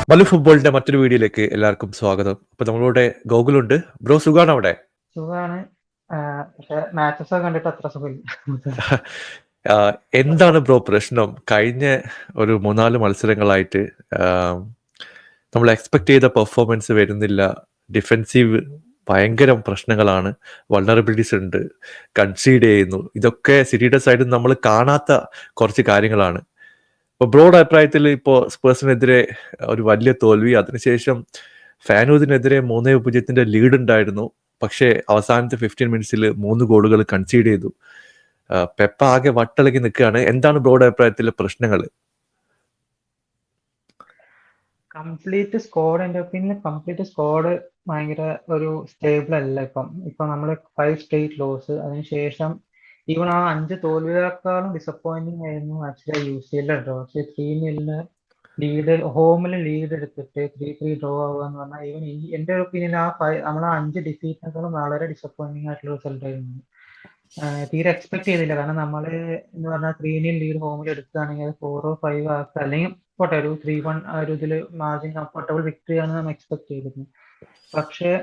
മല്ലു ഫുട്ബോളിന്റെ മറ്റൊരു വീഡിയോയിലേക്ക് എല്ലാവർക്കും സ്വാഗതം. അപ്പൊ നമ്മളിവിടെ ഗോകുലുണ്ട്. ബ്രോ സുഖാണ് അവിടെ? സുഖാണ്. പക്ഷെ മാച്ചസ് ഒക്കെ കണ്ടിട്ട് അത്ര സുഖമില്ല. എന്താണ് ബ്രോ പ്രശ്നം? കഴിഞ്ഞ ഒരു 3-4 മത്സരങ്ങളായിട്ട് നമ്മൾ എക്സ്പെക്ട് ചെയ്ത പെർഫോമൻസ് വരുന്നില്ല. ഡിഫെൻസീവ് ഭയങ്കര പ്രശ്നങ്ങളാണ്. വൾണറബിലിറ്റീസ് ഉണ്ട്. കൺസീഡ് ചെയ്യുന്നു. ഇതൊക്കെ സിറ്റിയുടെ സൈഡിൽ നമ്മൾ കാണാത്ത കുറച്ച് കാര്യങ്ങളാണ്. ഇപ്പൊ ബ്രോഡ് അഭിപ്രായത്തിൽ ഇപ്പോൾ സ്പേഴ്സിനെതിരെ ഒരു വലിയ തോൽവി, അതിനുശേഷം ഫാനൂദിനെതിരെ 3-0 ലീഡ് ഉണ്ടായിരുന്നു. പക്ഷേ അവസാനത്തെ 15 മിനിറ്റ്സിൽ 3 ഗോളുകൾ കൺസീഡ് ചെയ്തു. പെപ്പ ആകെ വട്ടിളകി നിൽക്കുകയാണ്. എന്താണ് ബ്രോഡ് അഭിപ്രായത്തിലെ പ്രശ്നങ്ങൾ? കംപ്ലീറ്റ് സ്ക്വാഡ്, എൻ്റെ ഒപ്പീനിയൻ കംപ്ലീറ്റ് സ്ക്വാഡ് ഭയങ്കര ഒരു സ്റ്റേബിൾ അല്ല. ഇപ്പൊ നമ്മള് 5 സ്ട്രേറ്റ് ലോസ്, അതിനുശേഷം ഈവൺ ആ 5 തോൽവിയേക്കാളും ഡിസപ്പോയിന്റിങ് ആയിരുന്നു ആക്ച്വലി UCL ഡ്രോ. 3-0 ലീഡ്, ഹോമിൽ ലീഡ് എടുത്തിട്ട് 3-3 ഡ്രോ ആവുക എന്ന് പറഞ്ഞാൽ ഈവൻ എൻ്റെ ഒപ്പീനിയൻ നമ്മളെ 5 ഡിഫീറ്റിനേക്കാളും വളരെ ഡിസപ്പോയിന്റിങ് ആയിട്ടുള്ള റിസൾട്ട് ആയിരുന്നു. തീരെ എക്സ്പെക്ട് ചെയ്തില്ല. കാരണം നമ്മള് എന്ന് പറഞ്ഞാൽ 3-0 ലീഡ് ഹോമിൽ എടുക്കുകയാണെങ്കിൽ അത് 4-5 ആക്കുക, അല്ലെങ്കിൽ പോട്ടെ ഒരു 3-1 ആ ഒരു ഇതിൽ മാർജിൻ കംഫർട്ടബിൾ വിക്ടറി ആണ് നമ്മൾ എക്സ്പെക്ട് ചെയ്തിരുന്നത്. പക്ഷേ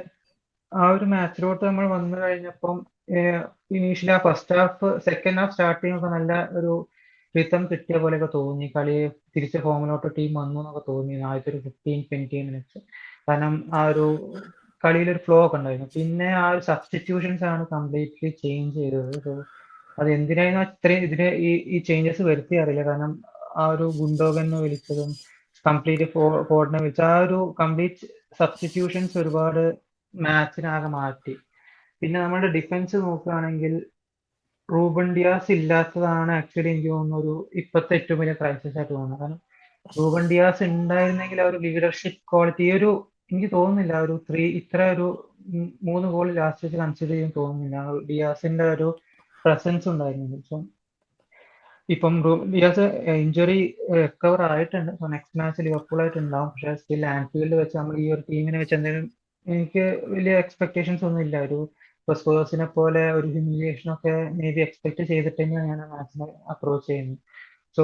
ആ ഒരു മാച്ചിലോട്ട് നമ്മൾ വന്നു കഴിഞ്ഞപ്പം ഇനീഷ്യലി ആ first half, second half start ചെയ്യുമ്പോൾ നല്ല ഒരു റിതം കിട്ടിയ പോലെയൊക്കെ തോന്നി. കളി തിരിച്ച് ഫോമിലോട്ട് ടീം വന്നു എന്നൊക്കെ തോന്നി ആദ്യത്തെ ഒരു 15-20 മിനിറ്റ്സ്. കാരണം ആ ഒരു കളിയിലൊരു ഫ്ലോ ഒക്കെ ഉണ്ടായിരുന്നു. പിന്നെ ആ ഒരു സബ്സ്റ്റിറ്റ്യൂഷൻസ് ആണ് കംപ്ലീറ്റ്ലി ചേഞ്ച് ചെയ്തത്. സോ അത് എന്തിനായിരുന്നു ഇത്രയും ഈ ചേഞ്ചസ് വരുത്തി അറിയില്ല. കാരണം ആ ഒരു ഗുണ്ടോഗനെ വിളിച്ചതും കംപ്ലീറ്റ് ഫോർഡിനെ വിളിച്ച ആ ഒരു കംപ്ലീറ്റ് സബ്സ്റ്റിറ്റ്യൂഷൻസ് ഒരുപാട് മാച്ചിനാകെ മാറ്റി. പിന്നെ നമ്മുടെ ഡിഫൻസ് നോക്കുകയാണെങ്കിൽ റൂബൻ ഡിയാസ് ഇല്ലാത്തതാണ് ആക്ച്വലി എനിക്ക് തോന്നുന്നു ഒരു ഇപ്പോഴത്തെ ഏറ്റവും വലിയ ക്രൈസിസ് ആയിട്ട് തോന്നുന്നത്. കാരണം റൂബൻ ഡിയാസ് ഉണ്ടായിരുന്നെങ്കിൽ ആ ഒരു ലീഡർഷിപ്പ് ക്വാളിറ്റി, ഈ ഒരു എനിക്ക് തോന്നുന്നില്ല ഒരു ഇത്ര ഒരു 3 ഗോൾ ലാസ്റ്റ് വെച്ച് കൺസിഡർ ചെയ്യാൻ തോന്നുന്നില്ല. ഡിയാസിന്റെ ഒരു പ്രസൻസ് ഉണ്ടായിരുന്നു. സോ ഇപ്പം ഡിയാസ് ഇഞ്ചുറി റിക്കവർ ആയിട്ടുണ്ട്. സോ നെക്സ്റ്റ് മാച്ച് ലിവർപൂൾ ആയിട്ട് ഉണ്ടാവും. പക്ഷേ സ്റ്റിൽ ആൻഫീൽഡ് വെച്ച് നമ്മൾ ഈ ഒരു ടീമിനെ വെച്ച് എന്തെങ്കിലും, എനിക്ക് വലിയ എക്സ്പെക്ടേഷൻസ് ഒന്നും ഇല്ല. ഒരു സ്പേഴ്സിനെ പോലെ ഒരു ഹ്യൂമിലിയേഷൻ ഒക്കെ മേ ബി എക്സ്പെക്ട് ചെയ്തിട്ട് തന്നെയാണ് ഞാൻ മാച്ചിനെ അപ്രോച്ച് ചെയ്യുന്നത്. സോ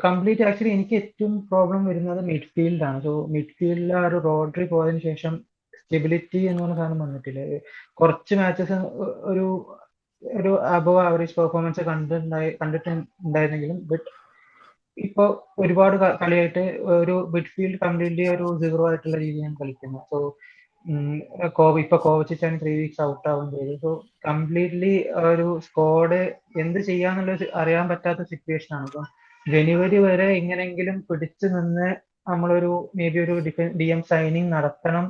കംപ്ലീറ്റ് ആക്ച്വലി എനിക്ക് ഏറ്റവും പ്രോബ്ലം വരുന്നത് മിഡ്ഫീൽഡാണ്. സോ മിഡ്ഫീൽഡിൽ ആ ഒരു റോഡ്രി പോയതിനു ശേഷം സ്റ്റെബിലിറ്റി എന്ന് പറഞ്ഞ സാധനം വന്നിട്ടില്ല. കുറച്ച് മാച്ചസ് ഒരു ഒരു അബവ് ആവറേജ് പെർഫോമൻസ് കണ്ടിട്ടുണ്ടായിരുന്നെങ്കിലും, ബട്ട് ഇപ്പൊ ഒരുപാട് കളിയായിട്ട് ഒരു മിഡ്ഫീൽഡ് കംപ്ലീറ്റ്ലി ഒരു സീറോ ആയിട്ടുള്ള രീതിയാണ് കളിക്കുന്നത്. സോ ഇപ്പൊ കോവച്ചിച്ചാണ് 3 വീക്സ് ഔട്ട് ആവുകയും ചെയ്തു. സോ കംപ്ലീറ്റ്ലി ഒരു സ്ക്വാഡ് എന്ത് ചെയ്യാന്നുള്ളത് അറിയാൻ പറ്റാത്ത സിറ്റുവേഷൻ ആണ്. ഇപ്പം ജനുവരി വരെ എങ്ങനെങ്കിലും പിടിച്ചു നിന്ന് നമ്മളൊരു മേ ബി ഒരു DM സൈനിങ് നടത്തണം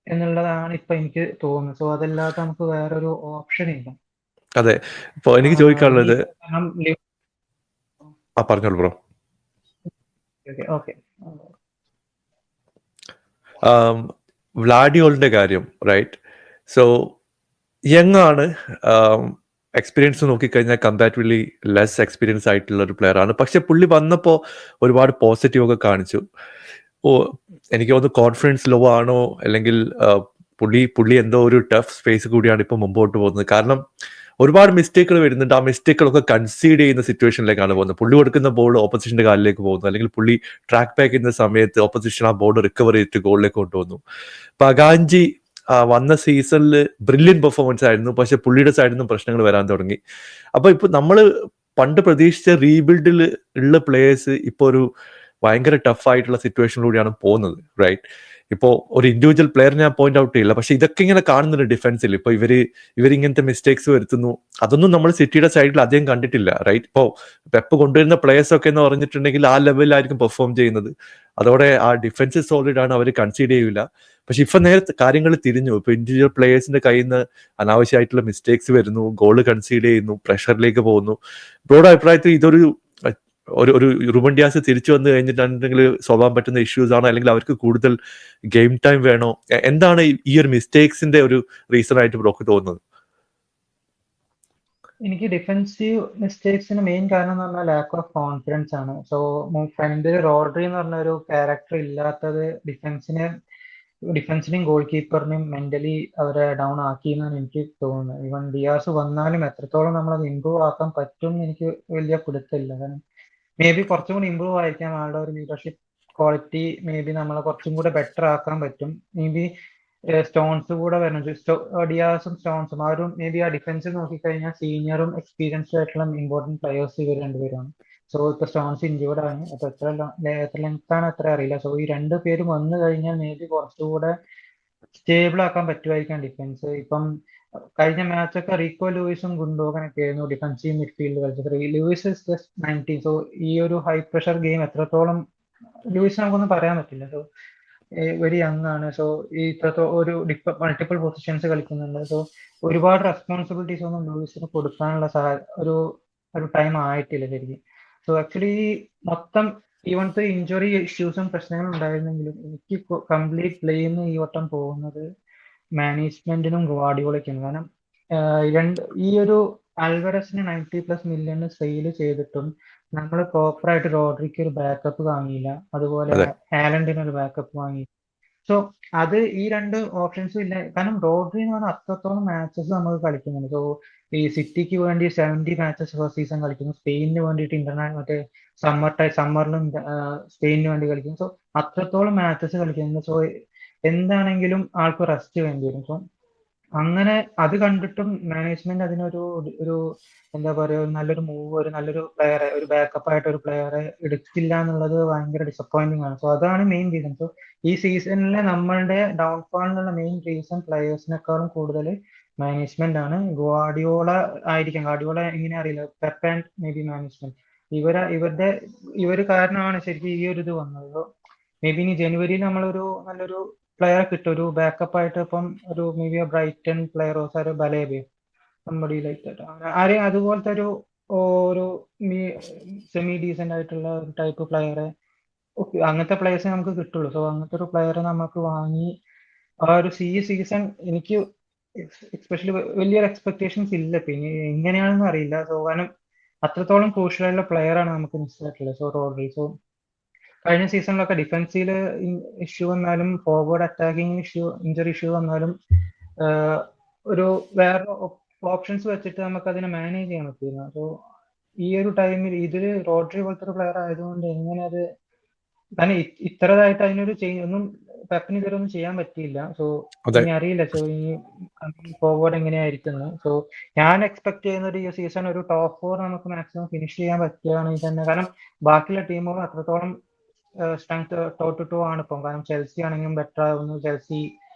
എന്നുള്ളതാണ് ഇപ്പൊ എനിക്ക് തോന്നുന്നത്. സോ അതല്ലാതെ നമുക്ക് വേറൊരു ഓപ്ഷൻ ഇല്ല. അതെ, ഇപ്പോൾ എനിക്ക് ചോദിക്കാനുള്ളത്. കാരണം പറഞ്ഞോളൂ ബ്രോ. ഓക്കെ വ്ലാഡിയോളിന്റെ കാര്യം, റൈറ്റ്? സോ യങ് ആണ്. എക്സ്പീരിയൻസ് നോക്കിക്കഴിഞ്ഞാൽ കമ്പാരിറ്റീവ്ലി ലെസ് എക്സ്പീരിയൻസ് ആയിട്ടുള്ള ഒരു പ്ലെയർ ആണ്. പക്ഷെ പുള്ളി വന്നപ്പോൾ ഒരുപാട് പോസിറ്റീവ് ഒക്കെ കാണിച്ചു. എനിക്ക് തോന്നുന്നു കോൺഫിഡൻസ് ലോ ആണോ, അല്ലെങ്കിൽ പുള്ളി എന്തോ ഒരു ടഫ് സ്പേസ് കൂടിയാണ് ഇപ്പൊ മുമ്പോട്ട് പോകുന്നത്. കാരണം ഒരുപാട് മിസ്റ്റേക്കുകൾ വരുന്നുണ്ട്. ആ മിസ്റ്റേക്കുകളൊക്കെ കൺസീഡ് ചെയ്യുന്ന സിറ്റുവേഷനിലേക്കാണ് പോകുന്നത്. പുള്ളി കൊടുക്കുന്ന ബോൾ ഓപ്പോസിഷന്റെ കാലിലേക്ക് പോകുന്നു, അല്ലെങ്കിൽ പുള്ളി ട്രാക്ക് ബാക്ക് ചെയ്യുന്ന സമയത്ത് ഓപ്പോസിഷൻ ആ ബോൾ റിക്കവർ ചെയ്തിട്ട് ഗോളിലേക്ക് കൊണ്ടുവന്നു. ഇപ്പൊ അഗാഞ്ചി വന്ന സീസണിൽ ബ്രില്യൻ പെർഫോമൻസ് ആയിരുന്നു. പക്ഷെ പുള്ളിയുടെ സൈഡിൽ നിന്നും പ്രശ്നങ്ങൾ വരാൻ തുടങ്ങി. അപ്പൊ ഇപ്പൊ നമ്മള് പണ്ട് പ്രതീക്ഷിച്ച റീബിൽഡിൽ ഉള്ള പ്ലേയേഴ്സ് ഇപ്പൊ ഒരു ഭയങ്കര ടഫ് ആയിട്ടുള്ള സിറ്റുവേഷനിലൂടെയാണ് പോകുന്നത്, റൈറ്റ്? ഇപ്പോൾ ഒരു ഇൻഡിവിജ്വൽ പ്ലെയർ ഞാൻ പോയിന്റ് ഔട്ട് ചെയ്യില്ല, പക്ഷെ ഇതൊക്കെ ഇങ്ങനെ കാണുന്നുണ്ട് ഡിഫൻസിൽ. ഇപ്പൊ ഇവരിങ്ങനത്തെ മിസ്റ്റേക്സ് വരുത്തുന്നു. അതൊന്നും നമ്മൾ സിറ്റിയുടെ സൈഡിൽ അധികം കണ്ടിട്ടില്ല, റൈറ്റ്? ഇപ്പോൾ പെപ്പ് കൊണ്ടുവരുന്ന പ്ലേയേഴ്സ് ഒക്കെ എന്ന് പറഞ്ഞിട്ടുണ്ടെങ്കിൽ ആ ലെവലിലായിരിക്കും പെർഫോം ചെയ്യുന്നത്. അതോടെ ആ ഡിഫൻസ് സോളിഡ് ആണ്, അവർ കൺസീഡ് ചെയ്യില്ല. പക്ഷെ ഇപ്പൊ നേരത്തെ കാര്യങ്ങൾ തിരിഞ്ഞു. ഇപ്പൊ ഇൻഡിവിജ്വൽ പ്ലേയേഴ്സിന്റെ കയ്യിൽ നിന്ന് അനാവശ്യമായിട്ടുള്ള മിസ്റ്റേക്സ് വരുന്നു, ഗോള് കൺസീഡ് ചെയ്യുന്നു, പ്രഷറിലേക്ക് പോകുന്നു. ബ്രോഡ് അഭിപ്രായത്തിൽ ഇതൊരു ഒരു റൂബൻ ഡിയാസ് തിരിച്ചു വന്നു കഴിഞ്ഞിട്ടുണ്ടെങ്കിൽ സോൾവ് ആവാൻ പറ്റുന്ന ഇഷ്യൂസ് ആണോ, അല്ലെങ്കിൽ അവർക്ക് കൂടുതൽ ഗെയിം ടൈം വേണോ? എന്താണ് ഈ ഒരു മിസ്റ്റേക്സിന്റെ ഒരു റീസൺ ആയിട്ട് ബ്രോക്ക് തോന്നുന്നത്? എനിക്ക് ഡിഫൻസീവ് മിസ്റ്റേക്സിന് മെയിൻ കാരണം എന്ന് പറഞ്ഞാൽ ലാക്ക് ഓഫ് കോൺഫിഡൻസ് ആണ്. സോ ഫ്രണ്ടിൽ റോഡ്രി എന്ന് പറഞ്ഞ ഒരു ക്യാരക്ടർ ഇല്ലാത്തത് ഡിഫൻസിനെയും ഗോൾ കീപ്പറിനെയും മെന്റലി അവരെ ഡൗൺ ആക്കി എന്നാണ് എനിക്ക് തോന്നുന്നത്. ഈവൻ ഡിയാസ് വന്നാലും എത്രത്തോളം നമ്മളത് ഇമ്പ്രൂവ് ആക്കാൻ പറ്റും എന്ന് എനിക്ക് വലിയ പിടുത്തമില്ല. കാരണം മേ ബി കുറച്ചും കൂടി ഇമ്പ്രൂവ് ആയിരിക്കാം ആളുടെ ഒരു ലീഡർഷിപ്പ് ക്വാളിറ്റി മേ ബി നമ്മളെ കുറച്ചും കൂടെ ബെറ്റർ ആക്കാൻ പറ്റും. മേ ബി സ്റ്റോൺസ് കൂടെ വരുന്നുണ്ട്, ഡിയാസും സ്റ്റോൺസും ആ ഒരു മേ ബി ആ ഡിഫൻസ് നോക്കിക്കഴിഞ്ഞാൽ സീനിയറും എക്സ്പീരിയൻസ്ഡ് ആയിട്ടുള്ള ഇമ്പോർട്ടൻറ്റ് പ്ലെയേഴ്സ് ഇവർ രണ്ടുപേരാണ്. സോ ഇപ്പൊ സ്റ്റോൺസ് ഇഞ്ചൂർഡ് ആണ്, അപ്പൊ എത്ര ലെങ്ത് ആണ് അത്ര അറിയില്ല. സോ ഈ രണ്ട് പേരും വന്നു കഴിഞ്ഞാൽ മേ ബി കുറച്ചുകൂടെ സ്റ്റേബിൾ ആക്കാൻ പറ്റുമായിരിക്കാം ഡിഫൻസ്. ഇപ്പം കഴിഞ്ഞ മാച്ചൊക്കെ റീക്കോ ലൂയിസും ഗുണ്ടോഗനൊക്കെ ആയിരുന്നു ഡിഫൻസീവ് മിഡ്ഫീൽഡ് കളിച്ചത്. Lewis is just 19. സോ ഈ ഒരു ഹൈ പ്രഷർ ഗെയിം എത്രത്തോളം ലൂയിസ് നമുക്കൊന്നും പറയാൻ പറ്റില്ല. സോ വെരി യങ് ആണ്. സോ ഈ ഇത്രത്തോളം ഒരു മൾട്ടിപ്പിൾ പൊസിഷൻസ് കളിക്കുന്നുണ്ട്. സോ ഒരുപാട് റെസ്പോൺസിബിലിറ്റീസ് ഒന്നും ലൂയിസിന് കൊടുക്കാനുള്ള ഒരു ഒരു ടൈം ആയിട്ടില്ല ശരിക്കും. സോ ആക്ച്വലി മൊത്തം ഇവണത്തെ ഇഞ്ചുറി ഇഷ്യൂസും പ്രശ്നങ്ങളും ഉണ്ടായിരുന്നെങ്കിലും എനിക്ക് കംപ്ലീറ്റ് ബ്ലെയിം ഈ വട്ടം പോകുന്നത് മാനേജ്മെന്റിനും ഗവാഡിയോളയ്ക്കും. കാരണം ഈ ഒരു അൽവരസിന് 90+ മില്യൺ സെയിൽ ചെയ്തിട്ടും നമ്മൾ പ്രോപ്പറായിട്ട് റോഡ്രിക്ക് ഒരു ബാക്കപ്പ് വാങ്ങിയില്ല, അതുപോലെ അതെ ഹാലൻഡിന് ഒരു ബാക്കപ്പ് വാങ്ങി. സോ അത് ഈ രണ്ട് ഓപ്ഷൻസും ഇല്ല. കാരണം റോഡ്രി എന്ന് പറഞ്ഞാൽ അത്രത്തോളം മാച്ചസ് നമുക്ക് കളിക്കുന്നുണ്ട്. സോ ഈ സിറ്റിക്ക് വേണ്ടി 70 മാച്ചസ് ഫസ്റ്റ് സീസൺ കളിക്കുന്നു, സ്പെയിനിന് വേണ്ടിയിട്ട് മറ്റേ സമ്മറിലും സ്പെയിനിന് വേണ്ടി കളിക്കുന്നു. സോ അത്രത്തോളം മാച്ചസ് കളിക്കുന്നുണ്ട്. സോ എന്താണെങ്കിലും ആൾക്ക് റെസ്റ്റ് വേണ്ടി വരും. സോ അങ്ങനെ അത് കണ്ടിട്ടും മാനേജ്മെന്റ് അതിനൊരു ഒരു എന്താ പറയുക, ഒരു നല്ലൊരു മൂവ്, ഒരു നല്ലൊരു പ്ലെയറെ, ഒരു ബാക്കപ്പ് ആയിട്ട് ഒരു പ്ലെയറെ എടുക്കില്ല എന്നുള്ളത് ഭയങ്കര ഡിസപ്പോയിന്റിംഗ് ആണ്. സോ അതാണ് മെയിൻ റീസൺ. സോ ഈ സീസണിലെ നമ്മളുടെ ഡൗൺഫാളിനുള്ള മെയിൻ റീസൺ പ്ലെയേഴ്സിനേക്കാളും കൂടുതൽ മാനേജ്മെന്റ് ആണ്. ഗവാഡിയോള ആയിരിക്കാം, ഗവാഡിയോള എങ്ങനെ അറിയില്ല, Pep and may be management ഇവര് കാരണമാണ് ശരിക്കും ഈ ഒരു ഇത് വന്നത്. മേ ബി ഇനി ജനുവരിയിൽ നമ്മളൊരു നല്ലൊരു പ്ലെയറെ കിട്ടും, ഒരു ബാക്കപ്പ് ആയിട്ട്. ഇപ്പം ഒരു മേ ബി ബ്രൈറ്റൺ പ്ലെയറോ ഒരു ബലേബയോ somebody like that, ആരെയും അതുപോലത്തെ ഒരു സെമി ഡീസെന്റ് ആയിട്ടുള്ള ഒരു ടൈപ്പ് പ്ലെയറെ, അങ്ങനത്തെ പ്ലെയേഴ്സേ നമുക്ക് കിട്ടുള്ളൂ. സോ അങ്ങനത്തെ ഒരു പ്ലെയറെ നമുക്ക് വാങ്ങി ആ ഒരു സീസൺ എനിക്ക് എസ്പെഷ്യലി വലിയൊരു എക്സ്പെക്ടേഷൻസ് ഇല്ല. പിന്നെ എങ്ങനെയാണെന്ന് അറിയില്ല. സോ കാരണം അത്രത്തോളം ക്രൂഷ്യൽ ആയിട്ടുള്ള പ്ലെയർ ആണ് നമുക്ക് മിസ്സായിട്ടുള്ളത്. So Rodri. സോ കഴിഞ്ഞ സീസണിലൊക്കെ ഡിഫൻസിൽ ഇഷ്യൂ വന്നാലും ഫോർവേഡ് അറ്റാക്കിംഗ് ഇഞ്ചറി ഇഷ്യൂ വന്നാലും ഒരു വേറെ ഓപ്ഷൻസ് വെച്ചിട്ട് നമുക്ക് അതിനെ മാനേജ് ചെയ്യാൻ പറ്റില്ല. സോ ഈ ഒരു ടൈമിൽ ഇതില് റോഡ്രി പോലത്തെ ഒരു പ്ലെയർ ആയതുകൊണ്ട് എങ്ങനെ അത്, കാരണം ഇത്രതായിട്ട് അതിനൊരു ഒന്നും പെപ്പിന് ഇതുവരെ ഒന്നും ചെയ്യാൻ പറ്റിയില്ല. സോ അതെ ഇനി അറിയില്ല. സോ ഈ ഫോർവേഡ് എങ്ങനെയായിരിക്കുന്നു. സോ ഞാൻ എക്സ്പെക്ട് ചെയ്യുന്ന ഒരു സീസൺ ഒരു ടോപ്പ് 4 നമുക്ക് മാക്സിമം ഫിനിഷ് ചെയ്യാൻ പറ്റുകയാണെങ്കിൽ തന്നെ, കാരണം ബാക്കിയുള്ള ടീമുകൾ അത്രത്തോളം സ്ട്രെങ്ത് ടോട്ട് ടു ആണ് ഇപ്പം. കാരണം ചെൽസി ആണെങ്കിലും ബെറ്റർ ആവുന്നു, ചെൽസി,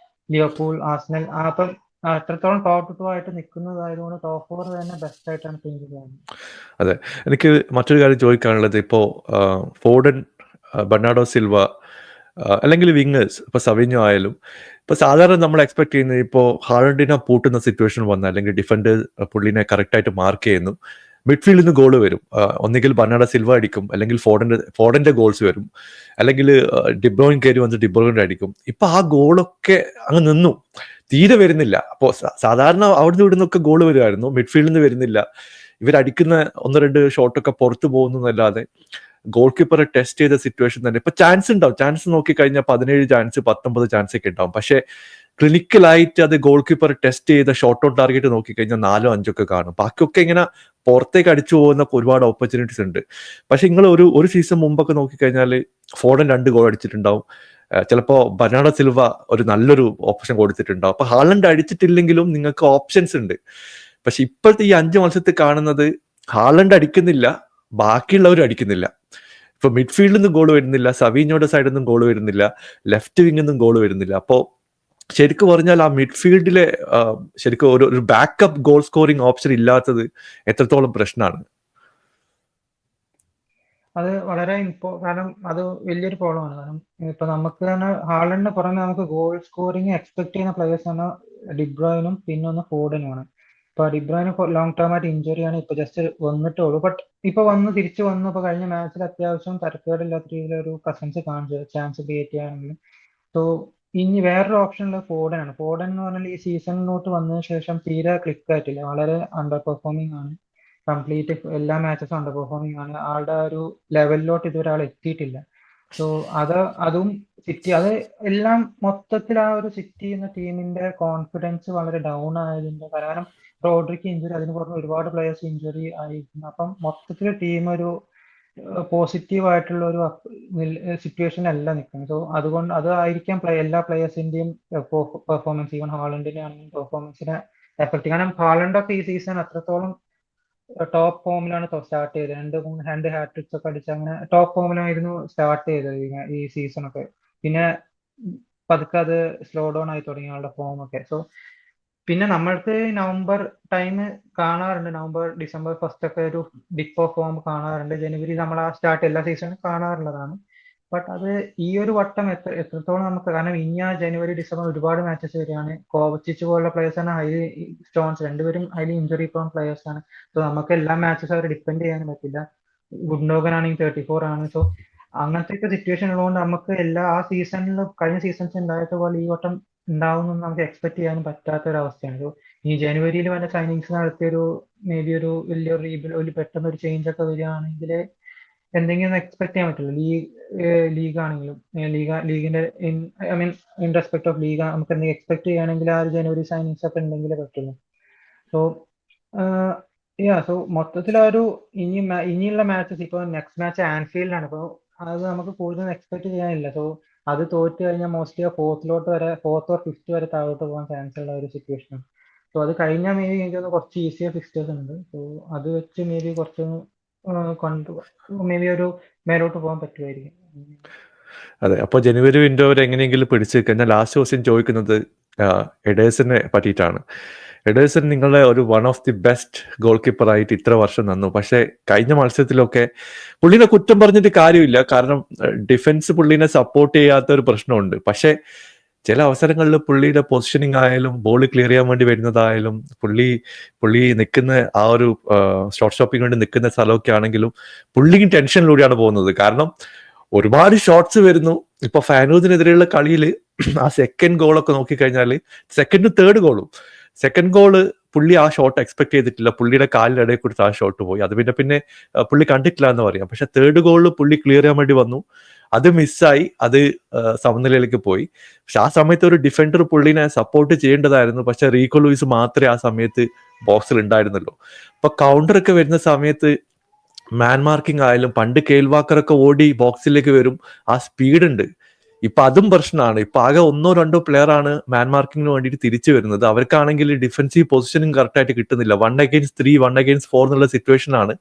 ലിവർപൂൾ, ആർസണൽ അപ്പം അത്രത്തോളം ടോപ്പ് ടു ആയിട്ട് നിൽക്കുന്നതായതുകൊണ്ട് ടോപ്പ് 4 തന്നെ ബെസ്റ്റ് ആയിട്ടാണ് എനിക്ക് തോന്നുന്നത്. അതെ എനിക്ക് മറ്റൊരു കാര്യം ചോദിക്കാനുള്ളത്, ഇപ്പോൾ ഫോർഡൻ, ബെർണാഡോ സിൽവ, അല്ലെങ്കിൽ വിങ്ങേഴ്സ്, ഇപ്പോൾ സവിഞ്ഞോ ആയാലും, ഇപ്പോൾ സാധാരണ നമ്മൾ എക്സ്പെക്ട് ചെയ്യുന്നത് ഇപ്പോൾ ഹാളണ്ടിനെ പൂട്ടുന്ന സിറ്റുവേഷൻ വന്ന, അല്ലെങ്കിൽ ഡിഫൻഡർ പുള്ളിനെ കറക്റ്റായിട്ട് മാർക്ക് ചെയ്യുന്നു, മിഡ്ഫീൽഡിൽ നിന്ന് ഗോൾ വരും, ഒന്നുകിൽ ബെർണാഡോ സിൽവ അടിക്കും, അല്ലെങ്കിൽ ഫോർഡന്റെ ഗോൾസ് വരും, അല്ലെങ്കിൽ ഡിബ്രോയിൻ കയറി വന്ന് ഡിബ്രോയിൻ്റെ അടിക്കും. ഇപ്പൊ ആ ഗോളൊക്കെ അങ്ങ് നിന്നു, തീരെ വരുന്നില്ല. അപ്പോൾ സാധാരണ അവിടുന്ന് ഇവിടുന്നൊക്കെ ഗോൾ വരുമായിരുന്നു, മിഡ്ഫീൽഡിൽ നിന്ന് വരുന്നില്ല. ഇവരടിക്കുന്ന 1-2 ഷോട്ടൊക്കെ പുറത്തു പോകുന്നതല്ലാതെ ഗോൾ കീപ്പറെ ടെസ്റ്റ് ചെയ്ത സിറ്റുവേഷൻ തന്നെ ഇപ്പൊ ചാൻസ് ഉണ്ടാവും. ചാൻസ് നോക്കിക്കഴിഞ്ഞാൽ 17 ചാൻസ് 19 ചാൻസ് ഒക്കെ ഉണ്ടാവും. പക്ഷെ ക്ലിനിക്കലായിട്ട് അത് ഗോൾ കീപ്പർ ടെസ്റ്റ് ചെയ്ത ഷോട്ട് ഓൺ ടാർഗറ്റ് നോക്കിക്കഴിഞ്ഞാൽ 4-5 ഒക്കെ കാണും. ബാക്കിയൊക്കെ ഇങ്ങനെ പുറത്തേക്ക് അടിച്ചു പോകുന്ന ഒരുപാട് ഓപ്പർച്യൂണിറ്റീസ് ഉണ്ട്. പക്ഷെ നിങ്ങൾ ഒരു സീസൺ മുമ്പൊക്കെ നോക്കിക്കഴിഞ്ഞാൽ ഫോർഡൻ 2 ഗോൾ അടിച്ചിട്ടുണ്ടാവും, ചിലപ്പോൾ ബെർണാഡോ സിൽവ ഒരു നല്ലൊരു ഓപ്ഷൻ കൊടുത്തിട്ടുണ്ടാവും. അപ്പൊ ഹാലണ്ട് അടിച്ചിട്ടില്ലെങ്കിലും നിങ്ങൾക്ക് ഓപ്ഷൻസ് ഉണ്ട്. പക്ഷെ ഇപ്പോഴത്തെ ഈ 5 മത്സരത്തിൽ കാണുന്നത് ഹാലണ്ട് അടിക്കുന്നില്ല, ബാക്കിയുള്ളവരും അടിക്കുന്നില്ല. ഇപ്പൊ മിഡ്ഫീൽഡിൽ നിന്നും ഗോൾ വരുന്നില്ല, സവീഞ്ഞോയുടെ സൈഡിൽ നിന്നും ഗോൾ വരുന്നില്ല, ലെഫ്റ്റ് വിങ്ങിൽ നിന്നും ഗോൾ വരുന്നില്ല. അപ്പോൾ ശരിക്കും പറഞ്ഞാൽ ആ മിഡ്ഫീൽഡിലെ ശരിക്കും ഒരു ബാക്കപ്പ് ഗോൾ സ്കോറിംഗ് ഓപ്ഷൻ ഇല്ലാത്തത് എത്രത്തോളം പ്രശ്നമാണ്. അത് വളരെ കാരണം അത് വലിയൊരു പ്രോബ്ലമാണ്. കാരണം ഇപ്പൊ നമുക്ക് തന്നെ ഹാളണ്ടിന് പുറമെ നമുക്ക് ഗോൾ സ്കോറിംഗ് എക്സ്പെക്ട് ചെയ്യുന്ന പ്ലേയേഴ്സ് ആണ് ഡിബ്രോയിനും പിന്നെ ഒന്ന് ഫോർഡനുമാണ്. ഇപ്പൊ ഡിബ്രോയിന് ലോങ് ടേം ആയിട്ട് ഇഞ്ചുറിയാണ്, ഇപ്പൊ ജസ്റ്റ് വന്നിട്ടുള്ളൂ. ബട്ട് ഇപ്പൊ തിരിച്ചു വന്നു. ഇപ്പൊ കഴിഞ്ഞ മാച്ചിൽ അത്യാവശ്യം തരക്കേടില്ലാത്ത രീതിയിലൊരു പ്രസൻസ് കാണിച്ചു, ചാൻസ് ക്രിയേറ്റ് ചെയ്യാനെങ്കിലും. സോ ഇനി വേറൊരു ഓപ്ഷൻ ഉള്ളത് ഫോർഡനാണ്. ഫോർഡൻ എന്ന് പറഞ്ഞാൽ ഈ സീസണിലോട്ട് വന്നതിന് ശേഷം തീരെ ക്ലിക്ക് ആയിട്ടില്ല, വളരെ അണ്ടർ പെർഫോമിംഗ് ആണ്. കംപ്ലീറ്റ് എല്ലാ മാച്ചസും അണ്ടർ പെർഫോമിംഗ് ആണ്. ആളുടെ ഒരു ലെവലിലോട്ട് ഇതുവരെ ആൾ എത്തിയിട്ടില്ല. സോ അതും സിറ്റി, അത് എല്ലാം മൊത്തത്തിൽ ആ ഒരു സിറ്റി എന്ന ടീമിന്റെ കോൺഫിഡൻസ് വളരെ ഡൗൺ ആയതിന്റെ കാരണം റോഡ്രിക്ക് ഇഞ്ചുറി, അതിന് പുറമെ ഒരുപാട് പ്ലേയേഴ്സ് ഇഞ്ചുറി ആയിരുന്നു. അപ്പം മൊത്തത്തിൽ ടീം ഒരു പോസിറ്റീവ് ആയിട്ടുള്ള ഒരു സിറ്റുവേഷൻ അല്ല നിൽക്കുന്നത്. സോ അതുകൊണ്ട് അതായിരിക്കാം എല്ലാ പ്ലേയേഴ്സിന്റെയും പെർഫോമൻസ്, ഈവൻ ഹാളണ്ടിന്റെ ആണെങ്കിലും പെർഫോമൻസിനെ എഫക്ട്. കാരണം ഹാളണ്ടൊക്കെ ഈ സീസൺ അത്രത്തോളം ടോപ്പ് ഫോമിലാണ് സ്റ്റാർട്ട് ചെയ്തത്. രണ്ട് ഹാട്രിക്സ് ഒക്കെ അടിച്ച് അങ്ങനെ ടോപ്പ് ഫോമിലായിരുന്നു സ്റ്റാർട്ട് ചെയ്തത് ഈ സീസണൊക്കെ. പിന്നെ പതുക്കെ അത് സ്ലോ ഡൗൺ ആയി തുടങ്ങി ആളുടെ ഫോം ഒക്കെ. സോ പിന്നെ നമ്മൾക്ക് നവംബർ ടൈം കാണാറുണ്ട്, നവംബർ ഡിസംബർ ഫസ്റ്റ് ഒക്കെ ഒരു ഡിപ്പ് ഓഫ് ഫോം കാണാറുണ്ട്. ജനുവരി നമ്മൾ ആ സ്റ്റാർട്ട് എല്ലാ സീസണും കാണാറുള്ളതാണ്. ബട്ട് അത് ഈ ഒരു വട്ടം എത്രത്തോളം നമുക്ക്, കാരണം ഇനി ആ ജനുവരി ഡിസംബർ ഒരുപാട് മാച്ചസ് വരികയാണ്. കോവച്ചിച്ച് പോലുള്ള പ്ലേയേഴ്സ് ആണ്, ഹൈലി സ്റ്റോൺസ് രണ്ടുപേരും ഹൈലി ഇഞ്ചുറി പ്രോൺ പ്ലേയേഴ്സ് ആണ്. സോ നമുക്ക് എല്ലാ മാച്ചസ് അവരെ ഡിപ്പെൻഡ് ചെയ്യാനും പറ്റില്ല. ഗുഡ്നോഗൻ ആണെങ്കിൽ 34 ആണ്. സോ അങ്ങനത്തെ ഒക്കെ സിറ്റുവേഷൻ ഉള്ളതുകൊണ്ട് നമുക്ക് ആ സീസണിലും കഴിഞ്ഞ സീസൺസ് ഉണ്ടായത് പോലെ ഈ വട്ടം ഉണ്ടാവുമെന്ന് നമുക്ക് എക്സ്പെക്ട് ചെയ്യാനും പറ്റാത്ത ഒരു അവസ്ഥയാണ്. സോ ഈ ജനുവരിയിൽ വല്ല സൈനിങ്സ് നടത്തിയൊരു മേ ബി ഒരു വലിയ പെട്ടെന്ന് ഒരു ചേഞ്ച് ഒക്കെ വരികയാണെങ്കിൽ എന്തെങ്കിലും എക്സ്പെക്ട് ചെയ്യാൻ പറ്റില്ല. ലീഗ് ആണെങ്കിലും ലീഗിന്റെ I mean in respect of league നമുക്ക് എന്തെങ്കിലും എക്സ്പെക്ട് ചെയ്യുകയാണെങ്കിൽ ആ ഒരു ജനുവരി സൈനിങ്സ് ഒക്കെ ഉണ്ടെങ്കിലേ പറ്റുള്ളൂ. സോ സോ മൊത്തത്തിൽ ആ ഒരു ഇനിയുള്ള മാച്ചസ്, ഇപ്പോൾ നെക്സ്റ്റ് മാച്ച് ആൻഫീൽഡിലാണ്. അപ്പോൾ അത് നമുക്ക് കൂടുതൽ എക്സ്പെക്ട് ചെയ്യാനില്ല. സോ അത് തോറ്റ് കഴിഞ്ഞാൽ മോസ്റ്റ്ലി ഫോർത്ത് ഓർ ഫിഫ്ത്ത് വരെ താഴോട്ട് പോകാൻ ചാൻസ് ഉള്ള ഒരു സിറ്റുവേഷൻ. സോ അത് കഴിഞ്ഞാൽ മേ ബി എനിക്ക് തോന്നുന്നു കുറച്ച് ഈസിയർ ഫിക്സ്റ്റേഴ്സ് ഉണ്ട്. സോ അത് വെച്ച് മേ ബി കുറച്ച് മേ ബി ഒരു മേലോട്ട് പോകാൻ പറ്റുമായിരിക്കും. അതെ, അപ്പോൾ ജനുവരി വിൻഡോ വരെ എങ്ങനെയെങ്കിലും പിടിച്ച് കഴിഞ്ഞാൽ ലാസ്റ്റ് ക്വസ്റ്റ്യൻ ചോദിക്കുന്നത് എഡേഴ്സനെ പറ്റിയിട്ടാണ്. എഡേഴ്സൺ നിങ്ങളുടെ ഒരു one of the best goal കീപ്പറായിട്ട് ഇത്ര വർഷം നിന്നു. പക്ഷേ കഴിഞ്ഞ മത്സരത്തിലൊക്കെ പുള്ളിനെ കുറ്റം പറഞ്ഞിട്ട് കാര്യമില്ല, കാരണം ഡിഫൻസ് പുള്ളിനെ സപ്പോർട്ട് ചെയ്യാത്ത ഒരു പ്രശ്നമുണ്ട്. പക്ഷേ ചില അവസരങ്ങളിൽ പുള്ളിയുടെ പൊസിഷനിങ് ആയാലും ബോൾ ക്ലിയർ ചെയ്യാൻ വേണ്ടി വരുന്നതായാലും പുള്ളി നിൽക്കുന്ന ആ ഒരു ഷോർട്ട് സ്റ്റോപ്പിംഗ് വേണ്ടി നിൽക്കുന്ന സ്ഥലമൊക്കെ ആണെങ്കിലും പുള്ളിയും ടെൻഷനിലൂടെയാണ് പോകുന്നത്. കാരണം ഒരുപാട് ഷോട്ട്സ് വരുന്നു. ഇപ്പൊ ഫാനൂദിനെതിരെയുള്ള കളിയിൽ ആ സെക്കൻഡ് ഗോളൊക്കെ നോക്കിക്കഴിഞ്ഞാൽ സെക്കൻഡ് ഗോള് പുള്ളി ആ ഷോട്ട് എക്സ്പെക്ട് ചെയ്തിട്ടില്ല. പുള്ളിയുടെ കാലിന്റെ ഇടയിൽ കൊടുത്ത് ആ ഷോട്ട് പോയി. അത് പിന്നെ പുള്ളി കണ്ടിട്ടില്ല എന്ന് പറയാം. പക്ഷെ തേർഡ് ഗോളിൽ പുള്ളി ക്ലിയർ ചെയ്യാൻ വേണ്ടി വന്നു, അത് മിസ്സായി, അത് സമനിലയിലേക്ക് പോയി. പക്ഷെ ആ സമയത്ത് ഒരു ഡിഫൻഡർ പുള്ളിനെ സപ്പോർട്ട് ചെയ്യേണ്ടതായിരുന്നു. പക്ഷെ റീക്കോ ലൂയിസ് മാത്രമേ ആ സമയത്ത് ബോക്സിൽ ഉണ്ടായിരുന്നുള്ളൂ. അപ്പൊ കൗണ്ടർ ഒക്കെ വരുന്ന സമയത്ത് മാൻ മാർക്കിംഗ് ആയാലും, പണ്ട് കെയിൽ വാക്കറൊക്കെ ഓടി ബോക്സിലേക്ക് വരും, ആ സ്പീഡ് ഉണ്ട്. ഇപ്പൊ അതും പ്രശ്നമാണ്. ഇപ്പൊ ആകെ 1-2 പ്ലെയർ ആണ് മാൻ മാർക്കിങ്ങിന് വേണ്ടിയിട്ട് തിരിച്ചു വരുന്നത്. അവർക്കാണെങ്കിൽ ഡിഫൻസീവ് പൊസിഷനിങ് കറക്റ്റ് ആയിട്ട് കിട്ടുന്നില്ല. 1-3, 1-4 എന്നുള്ള സിറ്റുവേഷൻ ആണ്.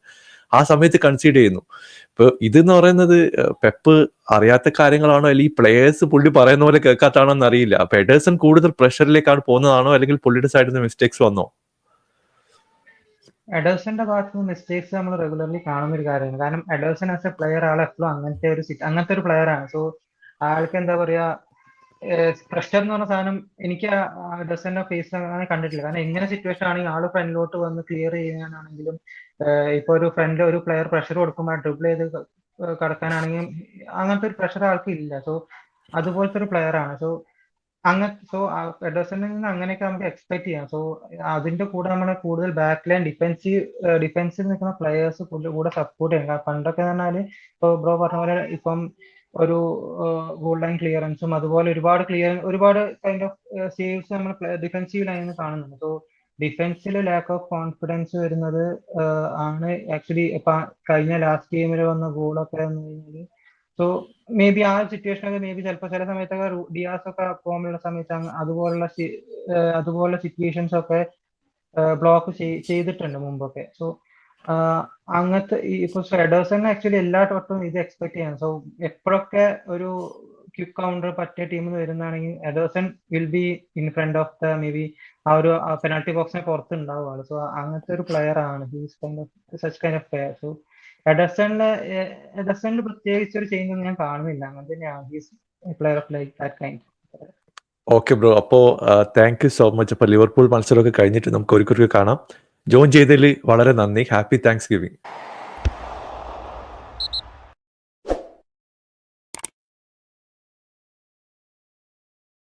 ആ സമയത്ത് കൺസീഡ് ചെയ്യുന്നു. ഇപ്പൊ ഇതെന്ന് പറയുന്നത് പെപ്പ് അറിയാത്ത കാര്യങ്ങളാണോ, അല്ലെങ്കിൽ പ്ലേയേഴ്സ് പുള്ളി പറയുന്ന പോലെ കേൾക്കാത്താണോ എന്ന് അറിയില്ല. അപ്പൊ എഡേഴ്സൺ കൂടുതൽ പ്രഷറിലേക്കാണ് പോകുന്നതാണോ, അല്ലെങ്കിൽ പുള്ളിയുടെ സൈഡിൽ നിന്ന് മിസ്റ്റേക്സ് വന്നോ? എഡേഴ്സന്റെ ഭാഗത്ത് നിന്ന് മിസ്റ്റേക്സ് നമ്മൾ റെഗുലർലി കാണുന്ന ഒരു കാര്യമാണ്. കാരണം എഡേഴ്സൺ ആസ് എ പ്ലെയർ ആൾ എപ്പോഴും അങ്ങനത്തെ ഒരു പ്ലെയർ ആണ്. സോ ആൾക്ക് എന്താ പറയാ, പ്രഷർ എന്ന് പറഞ്ഞ സാധനം എനിക്ക് എഡേഴ്സന്റെ ഫേസ് അങ്ങനെ കണ്ടിട്ടില്ല. കാരണം എങ്ങനെ സിറ്റുവേഷൻ ആണെങ്കിൽ ആള് ഫ്രണ്ടിലോട്ട് വന്ന് ക്ലിയർ ചെയ്യാനാണെങ്കിലും, ഇപ്പൊ ഒരു പ്ലെയർ പ്രഷർ കൊടുക്കുമ്പോൾ ഡ്രിബിൾ ചെയ്ത് കടക്കാനാണെങ്കിലും അങ്ങനത്തെ ഒരു പ്രഷർ ആൾക്ക് ഇല്ല. സോ അതുപോലത്തെ ഒരു പ്ലെയർ ആണ്. സോ എഡേഴ്സണിൽ നിന്ന് അങ്ങനെയൊക്കെ നമുക്ക് എക്സ്പെക്ട് ചെയ്യാം. സോ അതിന്റെ കൂടെ നമ്മൾ കൂടുതൽ ബാക്ക് ലൈൻ ഡിഫൻസിൽ നിൽക്കുന്ന പ്ലെയേഴ്സ് കൂടെ സപ്പോർട്ട് ചെയ്യണം. പണ്ടൊക്കെ പറഞ്ഞാല് ഇപ്പൊ ബ്രോ പറഞ്ഞ പോലെ ഇപ്പം ഒരു ഗോൾ ലൈൻ ക്ലിയറൻസും അതുപോലെ ഒരുപാട് കൈൻഡ് ഓഫ് സേവ്സ് നമ്മൾ ഡിഫൻസീവ് ലൈനിൽ നിന്ന് കാണുന്നുണ്ട്. സോ ഡിഫൻസിൽ ലാക്ക് ഓഫ് കോൺഫിഡൻസ് വരുന്നത് ആണ് ആക്ച്വലി കഴിഞ്ഞ ലാസ്റ്റ് ഗെയിമിൽ വന്ന ഗോളൊക്കെ എന്ന് കഴിഞ്ഞാൽ. സോ മേ ബി ആ സിറ്റുവേഷനൊക്കെ മേ ബി ചിലപ്പോൾ ചില സമയത്തൊക്കെ ഡിയാസ് ഒക്കെ ഫോമിലുള്ള സമയത്ത് അതുപോലുള്ള സിറ്റുവേഷൻസ് ഒക്കെ ബ്ലോക്ക് ചെയ്തിട്ടുണ്ട് മുമ്പൊക്കെ. സോ അങ്ങനത്തെ ഇപ്പൊ എഡേഴ്സൺ ആക്ച്വലി എല്ലാ വട്ടവും ഇത് എക്സ്പെക്ട് ചെയ്യാം. സോ എപ്പോഴൊക്കെ ഒരു ക്വിക്ക് കൗണ്ടർ പറ്റിയ ടീമിൽ വരുന്നതാണെങ്കിൽ Ederson will be in front of the may be ആ ഒരു പെനാൽറ്റി ബോക്സിനെ പുറത്ത് ഉണ്ടാവുകയാണ്. സോ അങ്ങനത്തെ ഒരു പ്ലെയർ ആണ് such kind of player. So എഡേഴ്സണിൽ പ്രത്യേകിച്ച് ഒരു ചേഞ്ച് ഒന്നും ഞാൻ കാണുന്നില്ല. അങ്ങനെ തന്നെയാണ് player of like that kind. Okay bro, അപ്പോ താങ്ക് യു സോ മച്ച്. അപ്പൊ ലിവർപൂൾ മത്സരമൊക്കെ കഴിഞ്ഞിട്ട് നമുക്ക് ഒരിക്കൽ കാണാം. ജോയിൻ ചെയ്തതിൽ വളരെ നന്ദി. Happy thanks giving.